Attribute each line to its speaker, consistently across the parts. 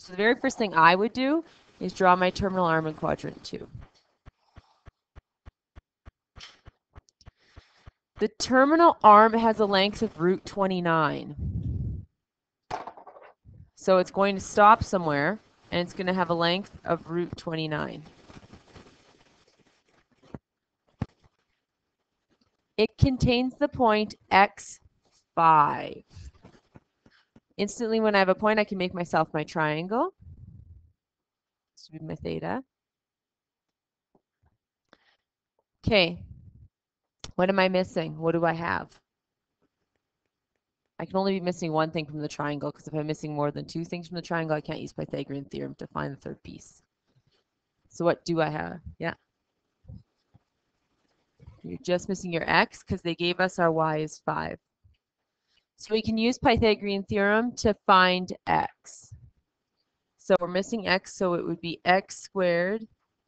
Speaker 1: So the very first thing I would do is draw my terminal arm in quadrant 2. The terminal arm has a length of root 29. So it's going to stop somewhere, and it's going to have a length of root 29. It contains the point x5. Instantly, when I have a point, I can make myself my triangle. This would be my theta. Okay. What am I missing? What do I have? I can only be missing one thing from the triangle, because if I'm missing more than 2 things from the triangle, I can't use Pythagorean theorem to find the third piece. So what do I have? Yeah. You're just missing your x, because they gave us our y is 5. So we can use Pythagorean theorem to find x. So we're missing x, so it would be x squared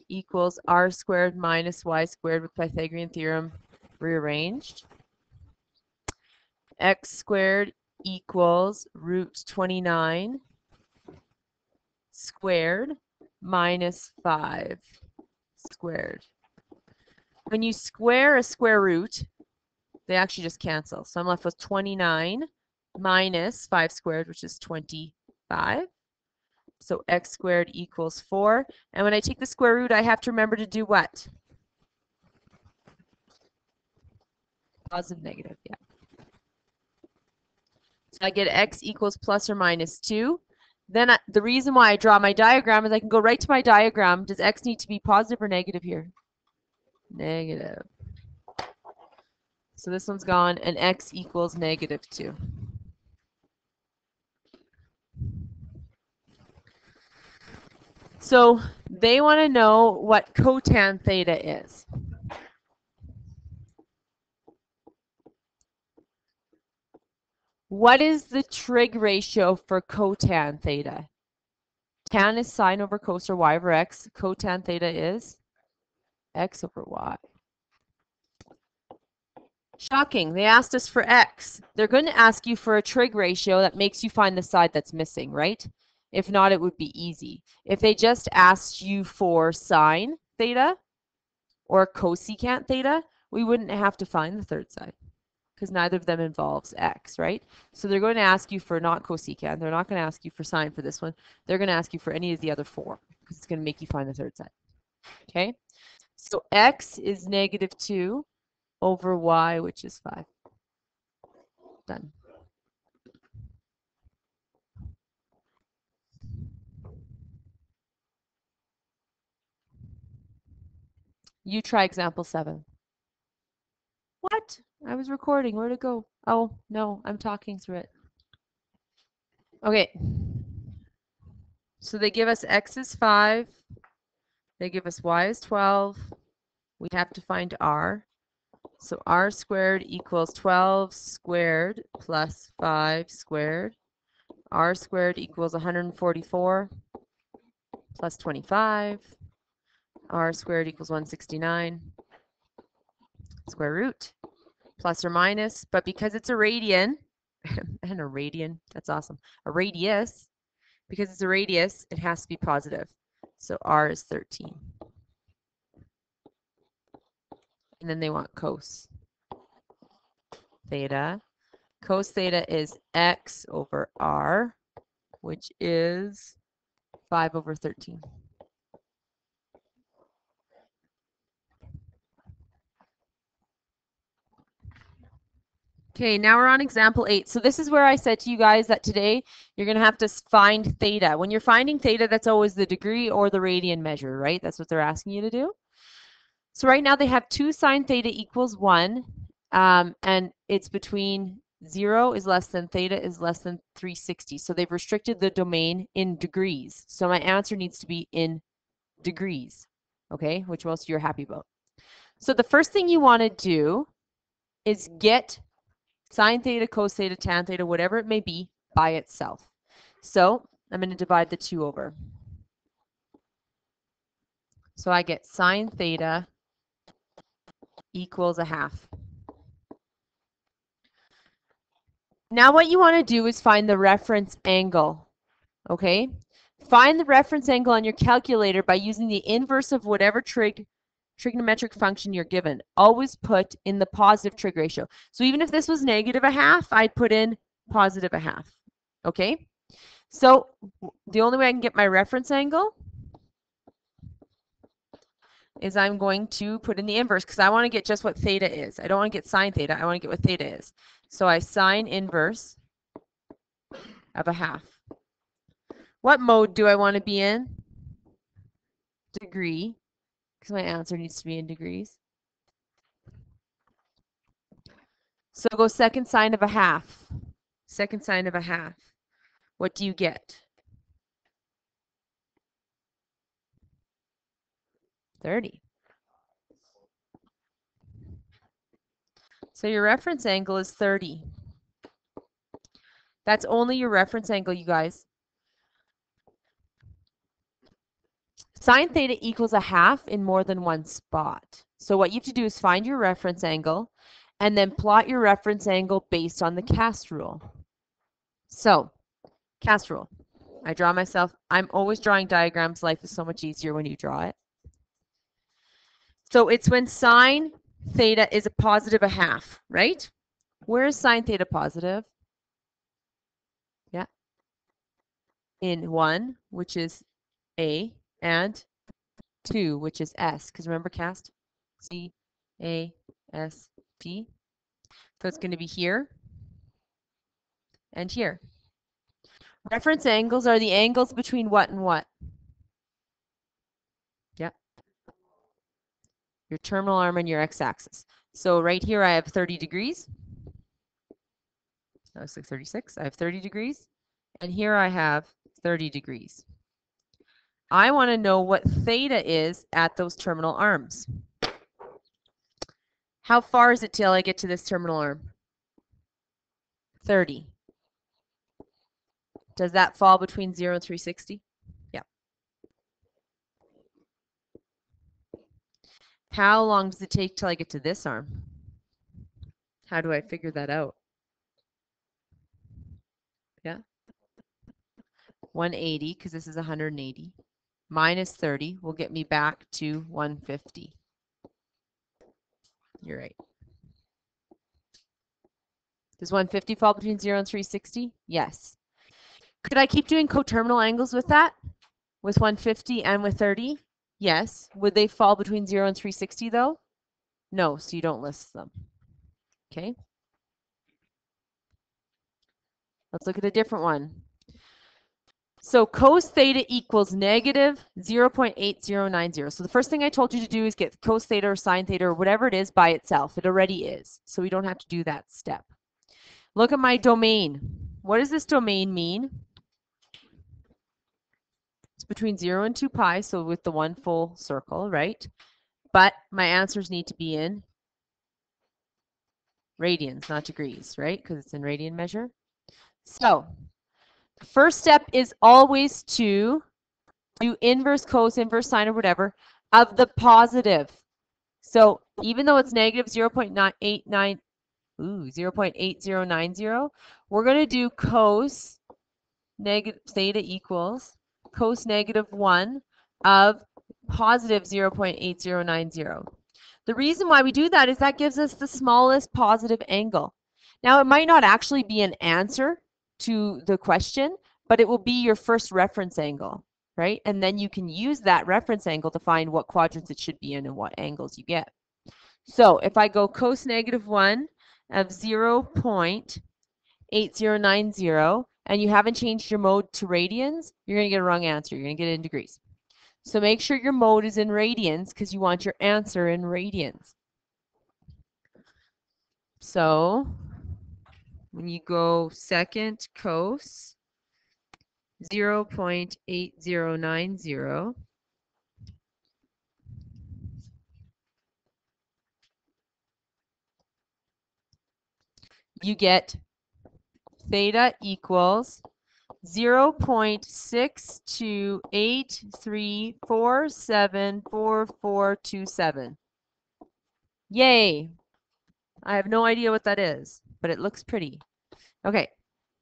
Speaker 1: equals r squared minus y squared with Pythagorean theorem rearranged. X squared equals root 29 squared minus 5 squared. When you square a square root, they actually just cancel. So I'm left with 29 minus 5 squared, which is 25. So x squared equals 4. And when I take the square root, I have to remember to do what? Positive, negative, yeah. So I get x equals plus or minus 2. Then the reason why I draw my diagram is I can go right to my diagram. Does x need to be positive or negative here? Negative. So this one's gone, and x equals negative 2. So they want to know what cotan theta is. What is the trig ratio for cotan theta? Tan is sine over cos or y over x. Cotan theta is x over y. Shocking. They asked us for x. They're going to ask you for a trig ratio that makes you find the side that's missing, right? If not, it would be easy. If they just asked you for sine theta or cosecant theta, we wouldn't have to find the third side, because neither of them involves x, right? So they're going to ask you for not cosecant. They're not going to ask you for sine for this one. They're going to ask you for any of the other 4, because it's going to make you find the third side. Okay? So x is negative 2 over y, which is 5. Done. You try example 7. What? I was recording. Where'd it go? Oh, no, I'm talking through it. Okay. So they give us x is 5. They give us y is 12. We have to find r. So r squared equals 12 squared plus 5 squared. R squared equals 144 plus 25. R squared equals 169. Square root. Plus or minus, but because it's a radian, and a radian, that's awesome. A radius, because it's a radius, it has to be positive. So r is 13. And then they want cos theta. Cos theta is x over r, which is 5 over 13. Okay, now we're on example 8. So this is where I said to you guys that today you're going to have to find theta. When you're finding theta, that's always the degree or the radian measure, right? That's what they're asking you to do. So right now they have 2 sine theta equals 1, and it's between 0 is less than theta is less than 360. So they've restricted the domain in degrees. So my answer needs to be in degrees, okay, which most of you are happy about. So the first thing you want to do is get sine theta, cos theta, tan theta, whatever it may be, by itself. So I'm going to divide the 2 over. So I get sine theta equals 1/2. Now what you want to do is find the reference angle, okay? Find the reference angle on your calculator by using the inverse of whatever trigonometric function you're given. Always put in the positive trig ratio. So even if this was -1/2, I'd put in +1/2. Okay? So the only way I can get my reference angle is I'm going to put in the inverse because I want to get just what theta is. I don't want to get sine theta. I want to get what theta is. So I sine inverse of 1/2. What mode do I want to be in? Degree, because my answer needs to be in degrees. So go second sine of 1/2. Second sine of 1/2. What do you get? 30. So your reference angle is 30. That's only your reference angle, you guys. Sine theta equals 1/2 in more than one spot. So what you have to do is find your reference angle and then plot your reference angle based on the cast rule. So, cast rule. I draw myself. I'm always drawing diagrams. Life is so much easier when you draw it. So it's when sine theta is a +1/2, right? Where is sine theta positive? Yeah. In 1, which is A, and 2, which is S. Because remember cast? C, A, S, T. So it's going to be here and here. Reference angles are the angles between what and what? Yeah. Your terminal arm and your x-axis. So right here I have 30 degrees. That was like 36. I have 30 degrees. And here I have 30 degrees. I want to know what theta is at those terminal arms. How far is it till I get to this terminal arm? 30. Does that fall between 0 and 360? Yeah. How long does it take till I get to this arm? How do I figure that out? Yeah. 180, because this is 180, minus 30 will get me back to 150. You're right. Does 150 fall between 0 and 360? Yes. Could I keep doing coterminal angles with that? With 150 and with 30? Yes. Would they fall between 0 and 360 though? No, so you don't list them. Okay. Let's look at a different one. So cos theta equals -0.8090. So the first thing I told you to do is get cos theta or sine theta or whatever it is by itself. It already is. So we don't have to do that step. Look at my domain. What does this domain mean? It's between 0 and 2 pi, so with the one full circle, right? But my answers need to be in radians, not degrees, right? Because it's in radian measure. So the first step is always to do inverse cos, inverse sine, or whatever of the positive. So even though it's -0.8090, we're going to do cos negative theta equals cos -1 of positive 0.8090. The reason why we do that is that gives us the smallest positive angle. Now, it might not actually be an answer to the question, but it will be your first reference angle, right? And then you can use that reference angle to find what quadrants it should be in and what angles you get. So if I go cos -1 of 0.8090 and you haven't changed your mode to radians, you're going to get a wrong answer. You're going to get it in degrees. So make sure your mode is in radians because you want your answer in radians. So when you go second cos 0.8090, you get theta equals 0.6283474427. Yay! I have no idea what that is, but it looks pretty. Okay,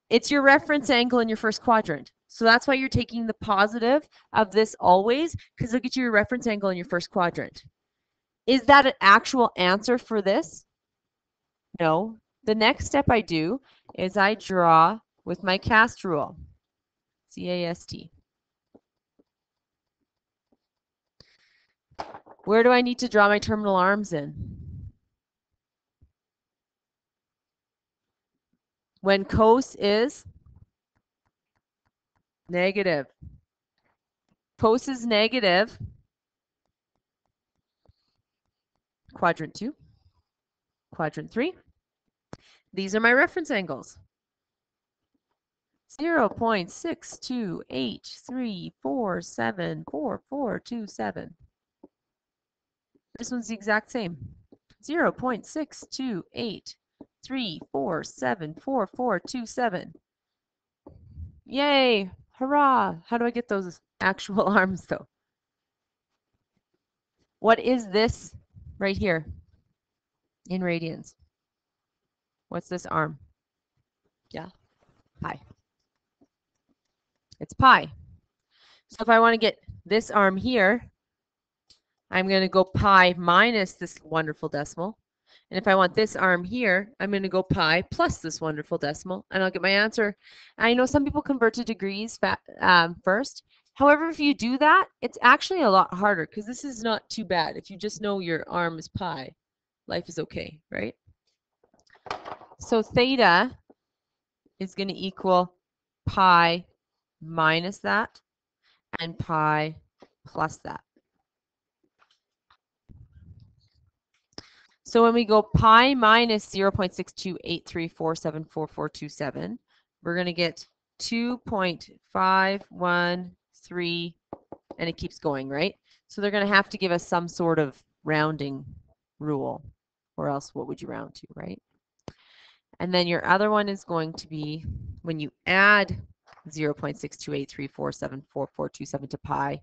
Speaker 1: it's your reference angle in your first quadrant. So that's why you're taking the positive of this always, because look at your reference angle in your first quadrant. Is that an actual answer for this? No. The next step I do is I draw with my cast rule. C-A-S-T. Where do I need to draw my terminal arms in? When cos is negative. Cos is negative. Quadrant 2. Quadrant 3. These are my reference angles. 0.628347427. This one's the exact same. 0.62834744427. Yay! Hurrah! How do I get those actual arms though? What is this right here in radians? What's this arm? Yeah, pi. It's pi. So if I want to get this arm here, I'm going to go pi minus this wonderful decimal. And if I want this arm here, I'm going to go pi plus this wonderful decimal, and I'll get my answer. I know some people convert to degrees first. However, if you do that, it's actually a lot harder because this is not too bad. If you just know your arm is pi, life is okay, right? So theta is going to equal pi minus that and pi plus that. So when we go pi minus 0.62834744427, we're going to get 2.513, and it keeps going, right? So they're going to have to give us some sort of rounding rule, or else what would you round to, right? And then your other one is going to be when you add 0.62834744427 to pi,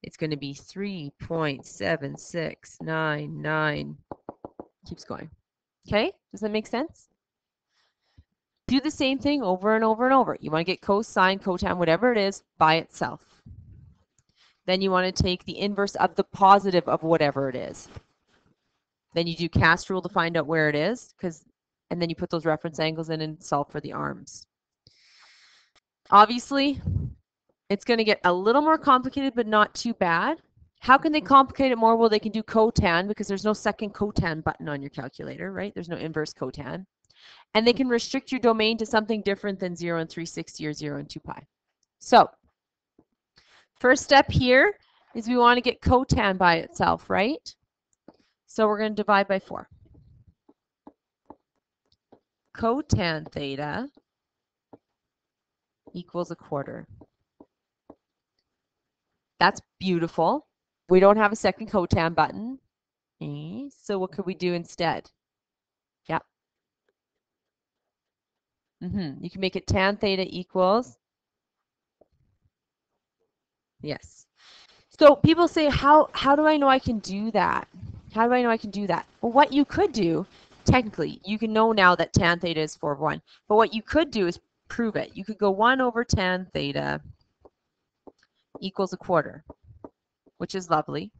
Speaker 1: it's going to be 3.7699. Keeps going. Okay, does that make sense? Do the same thing over and over and over. You want to get cosine, cotan, whatever it is, by itself. Then you want to take the inverse of the positive of whatever it is. Then you do cast rule to find out where it is, and then you put those reference angles in and solve for the arms. Obviously, it's going to get a little more complicated, but not too bad. How can they complicate it more? Well, they can do cotan because there's no second cotan button on your calculator, right? There's no inverse cotan. And they can restrict your domain to something different than 0 and 360 or 0 and 2 pi. So first step here is we want to get cotan by itself, right? So we're going to divide by 4. Cotan theta equals 1/4. That's beautiful. We don't have a second cotan button. So what could we do instead? Yeah. You can make it tan theta equals. Yes. So people say, how do I know I can do that? How do I know I can do that? Well, what you could do, technically, you can know now that tan theta is 4/1. But what you could do is prove it. You could go 1 over tan theta equals 1/4, which is lovely.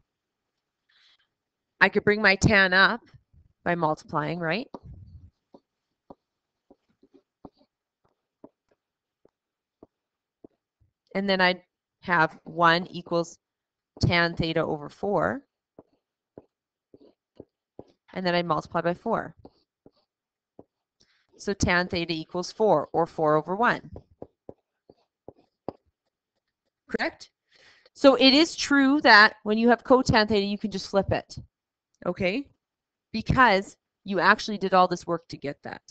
Speaker 1: I could bring my tan up by multiplying, right? And then I'd have 1 equals tan theta over 4. And then I'd multiply by 4. So tan theta equals 4, or 4 over 1. Correct? So it is true that when you have cotan theta, you can just flip it. Okay? Because you actually did all this work to get that.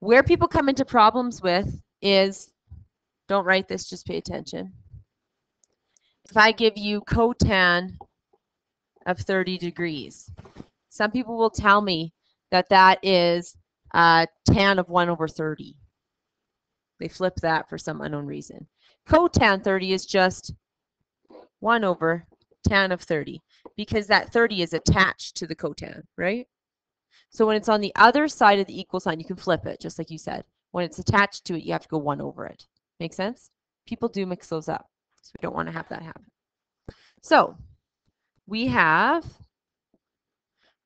Speaker 1: Where people come into problems with is, don't write this, just pay attention. If I give you cotan of 30 degrees, some people will tell me that that is tan of 1 over 30. They flip that for some unknown reason. Cotan 30 is just 1 over tan of 30, because that 30 is attached to the cotan, right? So when it's on the other side of the equal sign, you can flip it, just like you said. When it's attached to it, you have to go 1 over it. Make sense? People do mix those up, so we don't want to have that happen. So we have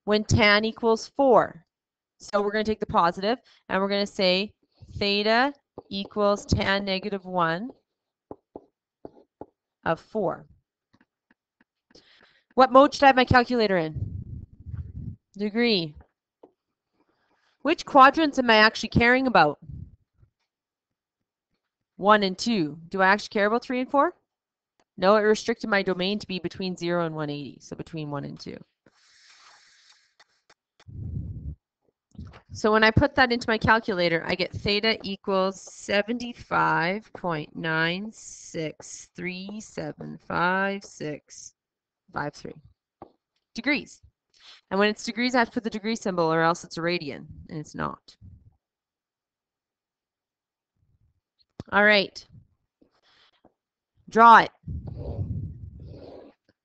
Speaker 1: when tan equals 4. So we're going to take the positive and we're going to say theta equals tan negative 1 of 4. What mode should I have my calculator in? Degree. Which quadrants am I actually caring about? 1 and 2. Do I actually care about 3 and 4? No, it restricted my domain to be between 0 and 180, so between 1 and 2. So when I put that into my calculator, I get theta equals 75.96375653 degrees. And when it's degrees, I have to put the degree symbol or else it's a radian, and it's not. All right. Draw it.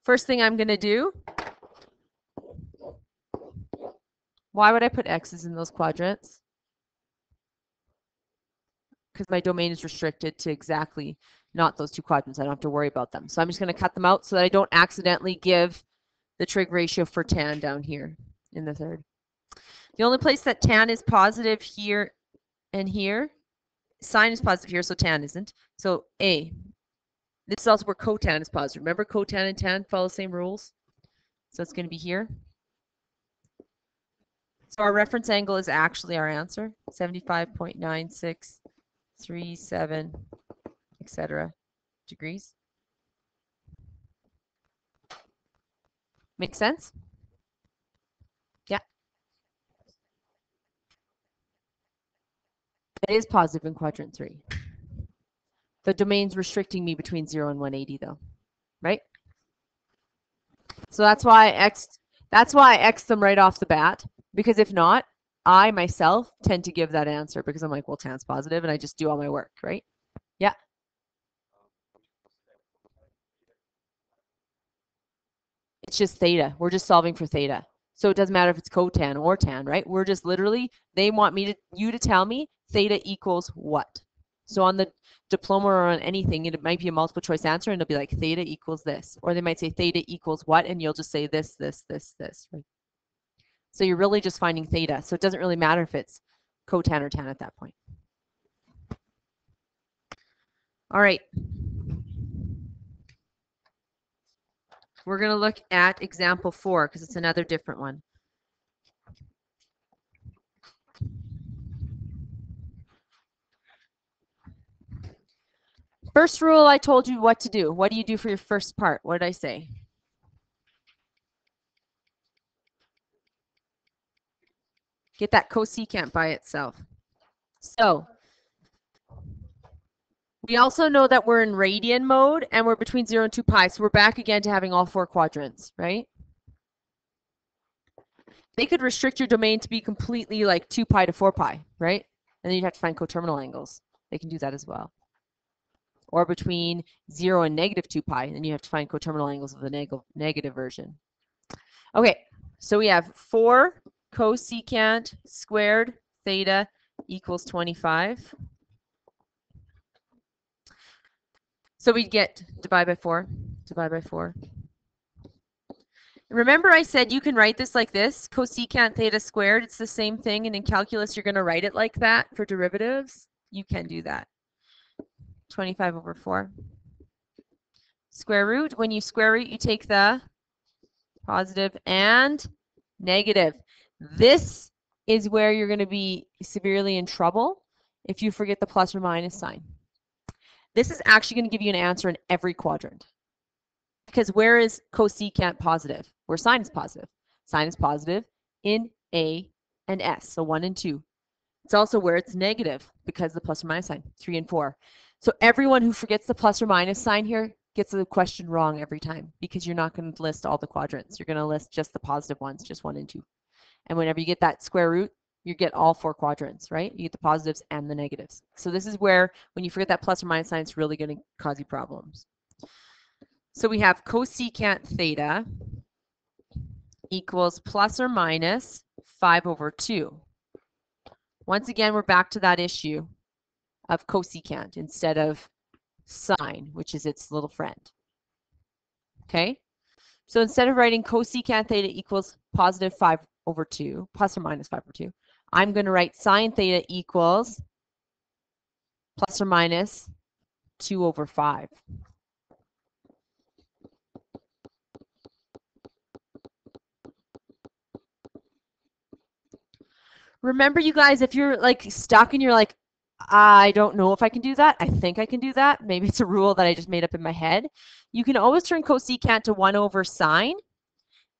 Speaker 1: First thing I'm going to do, why would I put X's in those quadrants? Because my domain is restricted to exactly not those two quadrants. I don't have to worry about them. So I'm just going to cut them out so that I don't accidentally give the trig ratio for tan down here in the third. The only place that tan is positive here and here, sine is positive here, so tan isn't. So A. This is also where cotan is positive. Remember, cotan and tan follow the same rules? So it's going to be here. So our reference angle is actually our answer, 75.9637, etc. degrees. Make sense? Yeah. It is positive in quadrant 3. The domain's restricting me between 0 and 180 though, right? So that's why I X'd them right off the bat, because if not, I myself tend to give that answer because I'm like, well, tan's positive and I just do all my work, right? Yeah. It's just theta. We're just solving for theta. So it doesn't matter if it's cotan or tan, right? We're just literally, they want you to tell me theta equals what? So on the diploma or on anything, it might be a multiple choice answer and it'll be like theta equals this. Or they might say theta equals what? And you'll just say this, this, this, this, right? So you're really just finding theta. So it doesn't really matter if it's cotan or tan at that point. All right. We're going to look at example 4 because it's another different one. First rule, I told you what to do. What do you do for your first part? What did I say? Get that cosecant by itself. So we also know that we're in radian mode and we're between 0 and 2 pi. So we're back again to having all 4 quadrants, right? They could restrict your domain to be completely like 2 pi to 4 pi, right? And then you'd have to find coterminal angles. They can do that as well. Or between 0 and negative 2 pi, and you have to find coterminal angles of the negative version. Okay, so we have 4 cosecant squared theta equals 25. So we'd get divide by 4, divide by 4. Remember I said you can write this like this, cosecant theta squared, it's the same thing, and in calculus you're going to write it like that for derivatives. You can do that. 25 over 4. Square root, when you square root, you take the positive and negative. This is where you're going to be severely in trouble if you forget the plus or minus sign. This is actually going to give you an answer in every quadrant. Because where is cosecant positive? Where sine is positive. Sine is positive in A and S, so 1 and 2. It's also where it's negative because the plus or minus sign, 3 and 4. So everyone who forgets the plus or minus sign here gets the question wrong every time because you're not going to list all the quadrants. You're going to list just the positive ones, just 1 and 2. And whenever you get that square root, you get all 4 quadrants, right? You get the positives and the negatives. So this is where, when you forget that plus or minus sign, it's really going to cause you problems. So we have cosecant theta equals plus or minus 5 over 2. Once again, we're back to that issue of cosecant instead of sine, which is its little friend. Okay? So instead of writing cosecant theta equals positive 5/2, plus or minus 5/2, I'm going to write sine theta equals plus or minus 2/5. Remember, you guys, if you're like stuck and you're like, I don't know if I can do that, I think I can do that, maybe it's a rule that I just made up in my head, you can always turn cosecant to 1/sine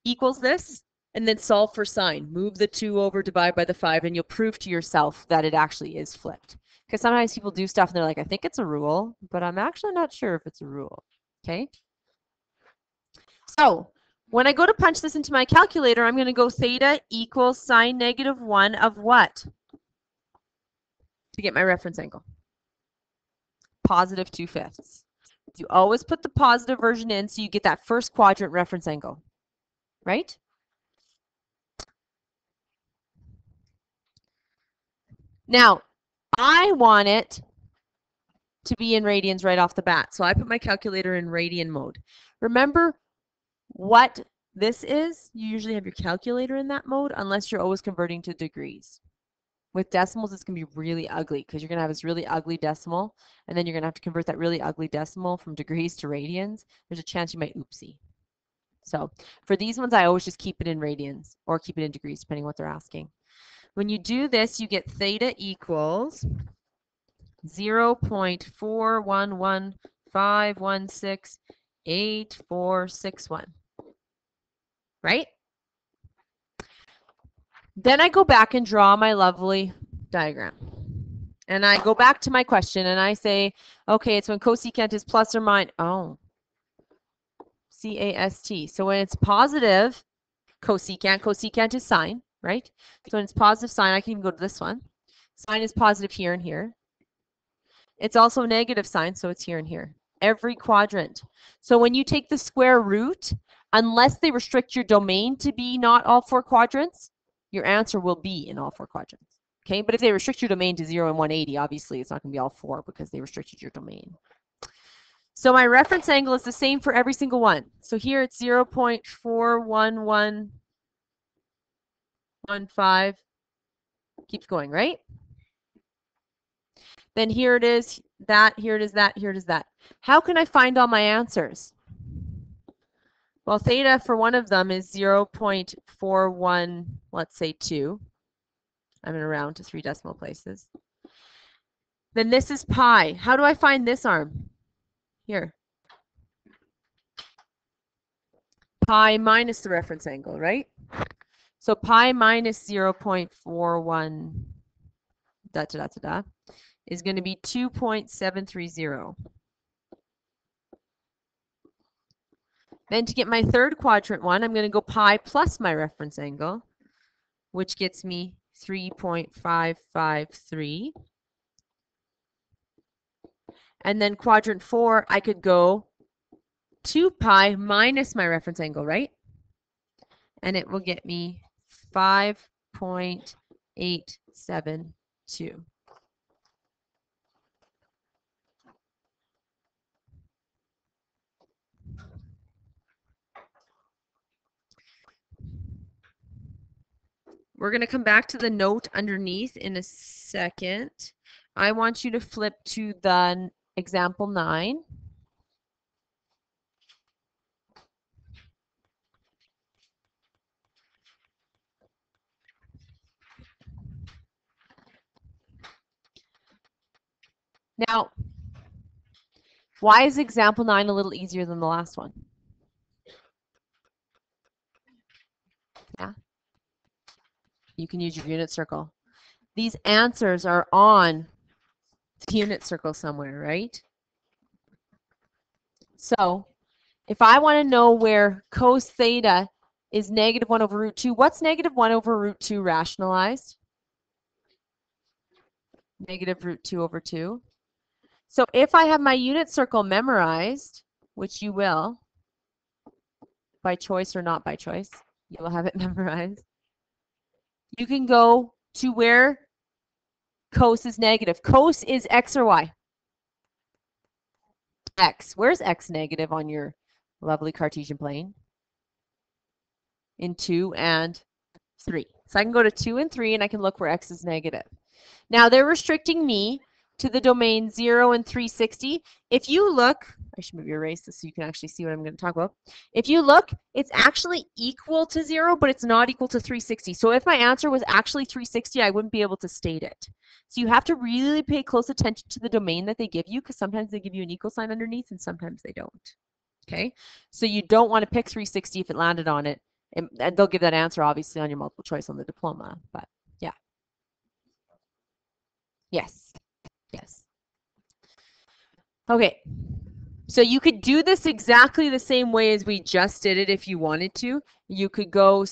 Speaker 1: equals this, and then solve for sine. Move the 2 over, divide by the 5, and you'll prove to yourself that it actually is flipped. Because sometimes people do stuff and they're like, I think it's a rule, but I'm actually not sure if it's a rule. Okay? So when I go to punch this into my calculator, I'm going to go theta equals sine -1 of what? To get my reference angle. Positive 2/5. You always put the positive version in so you get that first quadrant reference angle, right? Now, I want it to be in radians right off the bat, so I put my calculator in radian mode. Remember what this is? You usually have your calculator in that mode unless you're always converting to degrees. With decimals, it's going to be really ugly because you're going to have this really ugly decimal, and then you're going to have to convert that really ugly decimal from degrees to radians. There's a chance you might oopsie. So for these ones, I always just keep it in radians or keep it in degrees, depending on what they're asking. When you do this, you get theta equals 0.411516846 right? Then I go back and draw my lovely diagram. And I go back to my question and I say, okay, it's when cosecant is plus or minus, C-A-S-T. So when it's positive cosecant is sine, right? So when it's positive sine, I can even go to this one. Sine is positive here and here. It's also negative sine, so it's here and here. Every quadrant. So when you take the square root, unless they restrict your domain to be not all 4 quadrants, your answer will be in all 4 quadrants. Okay, but if they restrict your domain to 0 and 180, obviously it's not going to be all 4 because they restricted your domain. So my reference angle is the same for every single one. So here it's 0.41115. Keeps going, right? Then here it is, that, here it is, that, here it is, that. How can I find all my answers? Well, theta for one of them is 0.41, let's say 2. I'm going to round to 3 decimal places. Then this is pi. How do I find this arm? Here. Pi minus the reference angle, right? So pi minus 0.41 is going to be 2.730. Then to get my third quadrant one, I'm going to go pi plus my reference angle, which gets me 3.553. And then quadrant 4, I could go 2 pi minus my reference angle, right? And it will get me 5.872. We're going to come back to the note underneath in a second. I want you to flip to the example 9. Now, why is example 9 a little easier than the last one? Yeah. You can use your unit circle. These answers are on the unit circle somewhere, right? So if I want to know where cos theta is -1/√2, what's -1/√2 rationalized? -√2/2. So if I have my unit circle memorized, which you will, by choice or not by choice, you will have it memorized. You can go to where Cos is negative. Cos is x or y? X. Where's x negative on your lovely Cartesian plane? In 2 and 3. So I can go to 2 and 3 and I can look where x is negative. Now they're restricting me to the domain 0 and 360. If you look, I should maybe erase this so you can actually see what I'm going to talk about. If you look, it's actually equal to 0, but it's not equal to 360. So if my answer was actually 360, I wouldn't be able to state it. So you have to really pay close attention to the domain that they give you, because sometimes they give you an equal sign underneath and sometimes they don't. Okay, so you don't want to pick 360 if it landed on it. And they'll give that answer obviously on your multiple choice on the diploma, but yeah. Yes. Yes. Okay. So you could do this exactly the same way as we just did it if you wanted to. You could go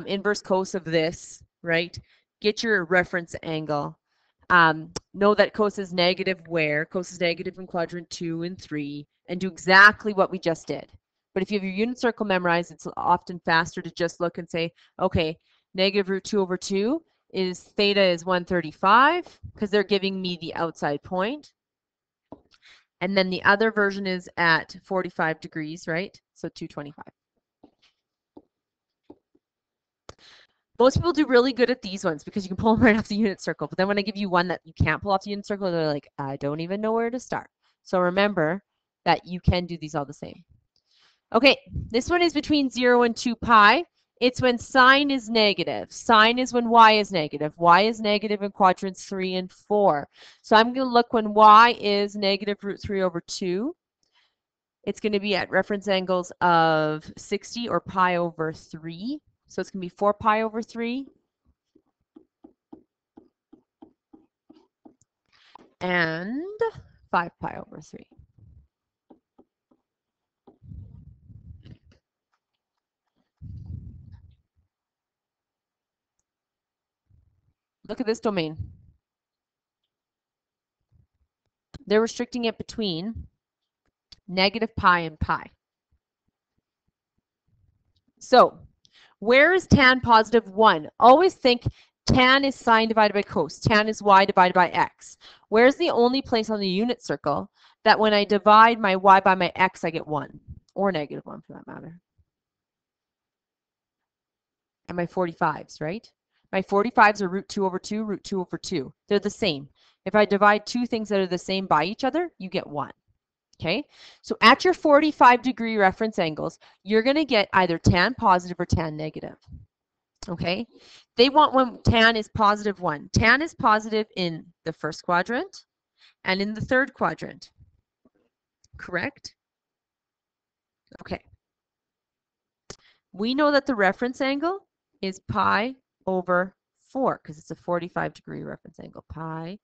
Speaker 1: inverse cos of this, right? Get your reference angle. Know that cos is negative where? Cos is negative in quadrant 2 and 3, and do exactly what we just did. But if you have your unit circle memorized, it's often faster to just look and say, okay, negative root 2 over 2 is theta is 135, because they're giving me the outside point. And then the other version is at 45 degrees, right? So 225. Most people do really good at these ones because you can pull them right off the unit circle. But then when I give you one that you can't pull off the unit circle, they're like, I don't even know where to start. So remember that you can do these all the same. Okay, this one is between 0 and 2 pi. It's when sine is negative. Sine is when y is negative. Y is negative in quadrants 3 and 4. So I'm going to look when y is negative root 3 over 2. It's going to be at reference angles of 60 or pi over 3. So it's going to be 4 pi over 3. And 5 pi over 3. Look at this domain. They're restricting it between negative pi and pi. So where is tan positive 1? Always think tan is sine divided by cos. Tan is y divided by x. Where's the only place on the unit circle that when I divide my y by my x, I get 1? Or negative 1 for that matter. And my 45s, right? My 45s are root 2 over 2, root 2 over 2. They're the same. If I divide two things that are the same by each other, you get 1. Okay, so at your 45-degree reference angles, you're going to get either tan positive or tan negative. Okay, they want when tan is positive 1. Tan is positive in the first quadrant and in the third quadrant. Correct? Okay. We know that the reference angle is pi over 4 because it's a 45-degree reference angle. Pi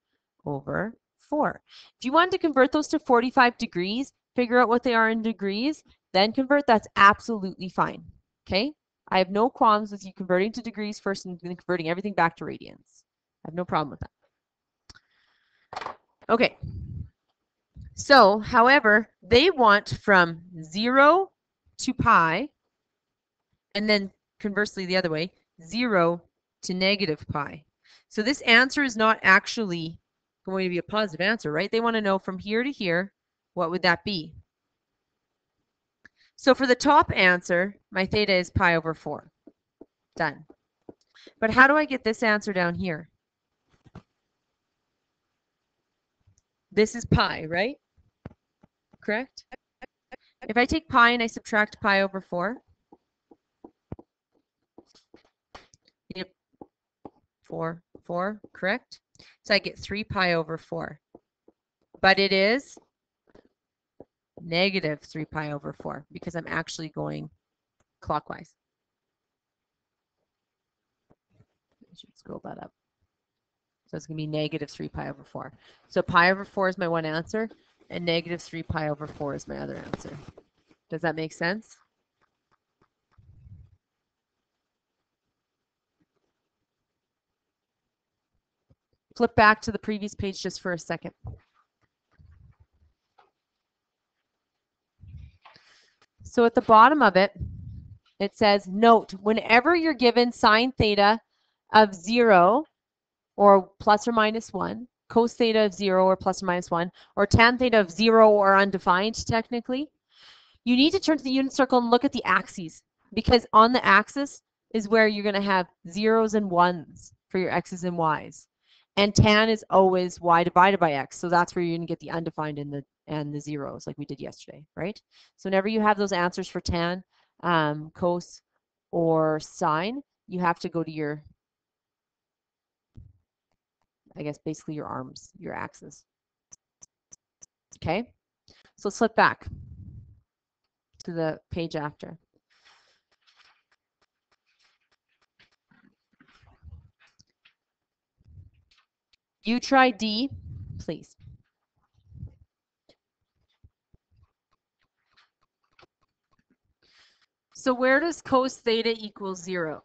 Speaker 1: over 4. If you wanted to convert those to 45 degrees, figure out what they are in degrees, then convert, that's absolutely fine. Okay? I have no qualms with you converting to degrees first and then converting everything back to radians. I have no problem with that. Okay. So, however, they want from 0 to pi, and then conversely the other way, 0 to negative pi. So this answer is not actually going to be a positive answer, right? They want to know from here to here, what would that be? So for the top answer, my theta is pi over 4. Done. But how do I get this answer down here? This is pi, right? Correct? If I take pi and I subtract pi over 4, yep, 4, correct? So I get 3 pi over 4. But it is negative 3 pi over 4 because I'm actually going clockwise. I should scroll that up. So it's going to be negative 3 pi over 4. So pi over 4 is my one answer, and negative 3 pi over 4 is my other answer. Does that make sense? Flip back to the previous page just for a second. So at the bottom of it, it says, note, whenever you're given sine theta of 0 or plus or minus 1, cos theta of 0 or plus or minus 1, or tan theta of 0 or undefined technically, you need to turn to the unit circle and look at the axes, because on the axis is where you're going to have zeros and ones for your x's and y's. And tan is always y divided by x, so that's where you're going to get the undefined and the zeros like we did yesterday, right? So whenever you have those answers for tan, cos, or sine, you have to go to your, I guess, basically your arms, your axes. Okay, so let's flip back to the page after. You try D, please. So where does cos theta equal 0?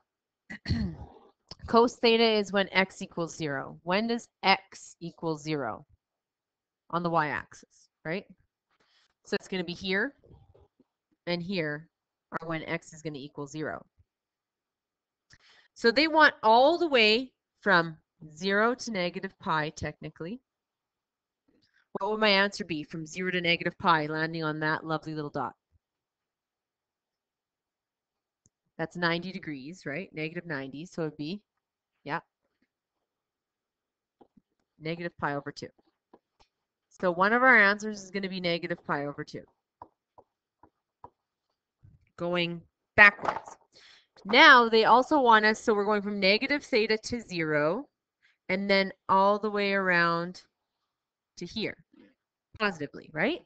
Speaker 1: Cos theta is when x equals 0. When does x equal 0? On the y-axis, right? So it's going to be here and here are when x is going to equal 0. So they want all the way from 0 to negative pi, technically. What would my answer be from 0 to negative pi, landing on that lovely little dot? That's 90 degrees, right? Negative 90, so it'd be, yeah, negative pi over 2. So one of our answers is going to be negative pi over 2. Going backwards. Now they also want us, so we're going from negative theta to 0, and then all the way around to here, positively, right?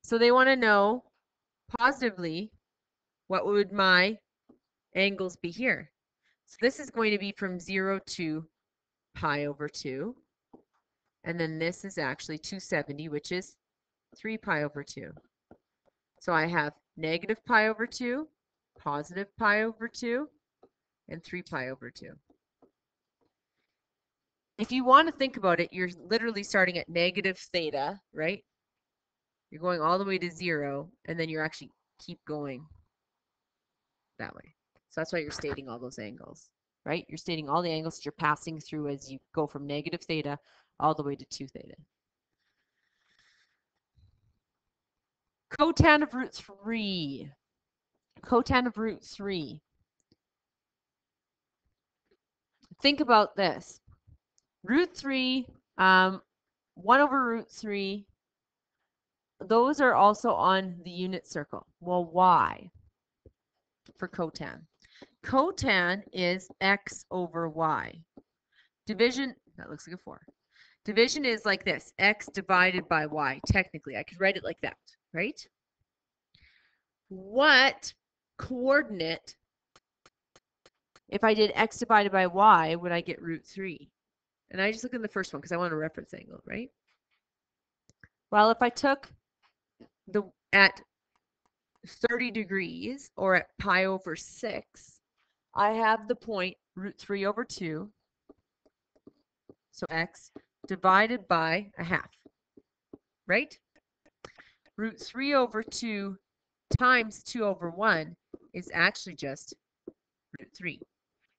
Speaker 1: So they want to know positively, what would my angles be here? So this is going to be from 0 to pi over 2. And then this is actually 270, which is 3 pi over 2. So I have negative pi over 2, positive pi over 2, and 3 pi over 2. If you want to think about it, you're literally starting at negative theta, right? You're going all the way to 0, and then you're actually keep going that way. So that's why you're stating all those angles, right? You're stating all the angles that you're passing through as you go from negative theta all the way to 2 theta. Cotan of root 3. Cotan of root 3. Think about this. Root 3, 1 over root 3, those are also on the unit circle. Well, why for cotan? Cotan is x over y. Division, that looks like a 4. Division is like this, x divided by y. Technically, I could write it like that, right? What coordinate, if I did x divided by y, would I get root 3? And I just look in the first one because I want a reference angle, right? Well, if I took at 30 degrees or at pi over 6, I have the point root 3 over 2. So x divided by a half, right? Root 3 over 2 times 2 over 1 is actually just root 3.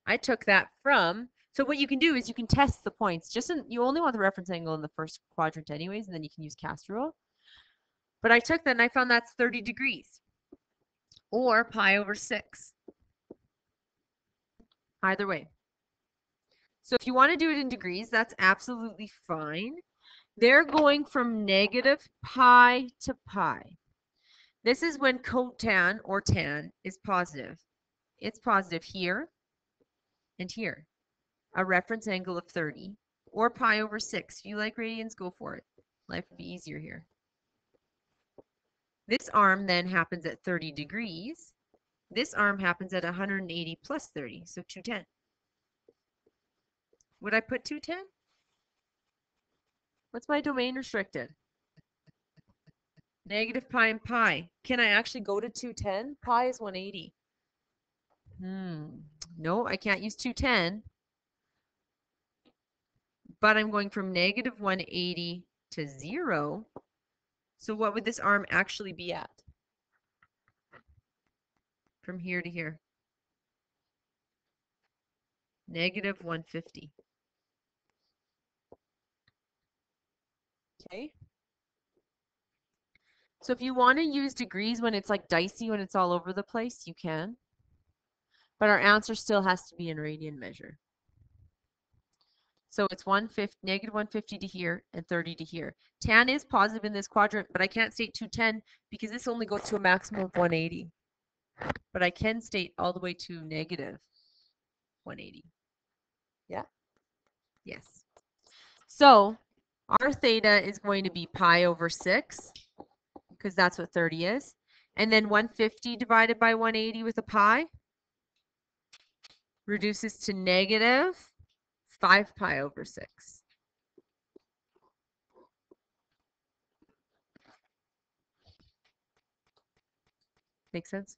Speaker 1: I took that from, so what you can do is you can test the points. You only want the reference angle in the first quadrant anyways, and then you can use cast rule. But I took that and I found that's 30 degrees or pi over 6. Either way. So if you want to do it in degrees, that's absolutely fine. They're going from negative pi to pi. This is when cotan or tan is positive. It's positive here and here. A reference angle of 30 or pi over 6. If you like radians, go for it. Life would be easier here. This arm then happens at 30 degrees. This arm happens at 180 plus 30, so 210. Would I put 210? What's my domain restricted? Negative pi and pi. Can I actually go to 210? Pi is 180. No, I can't use 210. But I'm going from negative 180 to 0. So what would this arm actually be at? From here to here. Negative 150. Okay. So if you want to use degrees when it's like dicey, when it's all over the place, you can. But our answer still has to be in radian measure. So it's negative 150 to here and 30 to here. Tan is positive in this quadrant, but I can't state 210 because this only goes to a maximum of 180. But I can state all the way to negative 180. Yeah? Yes. So our theta is going to be pi over 6 because that's what 30 is. And then 150 divided by 180 with a pi reduces to negative 5 pi over 6. Make sense?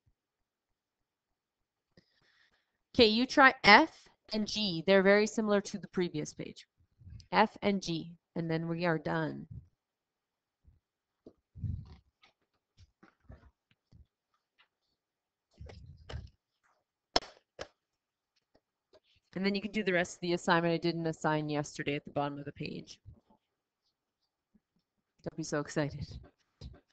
Speaker 1: Okay, you try F and G. They're very similar to the previous page. F and G, and then we are done. And then you can do the rest of the assignment I didn't assign yesterday at the bottom of the page. Don't be so excited.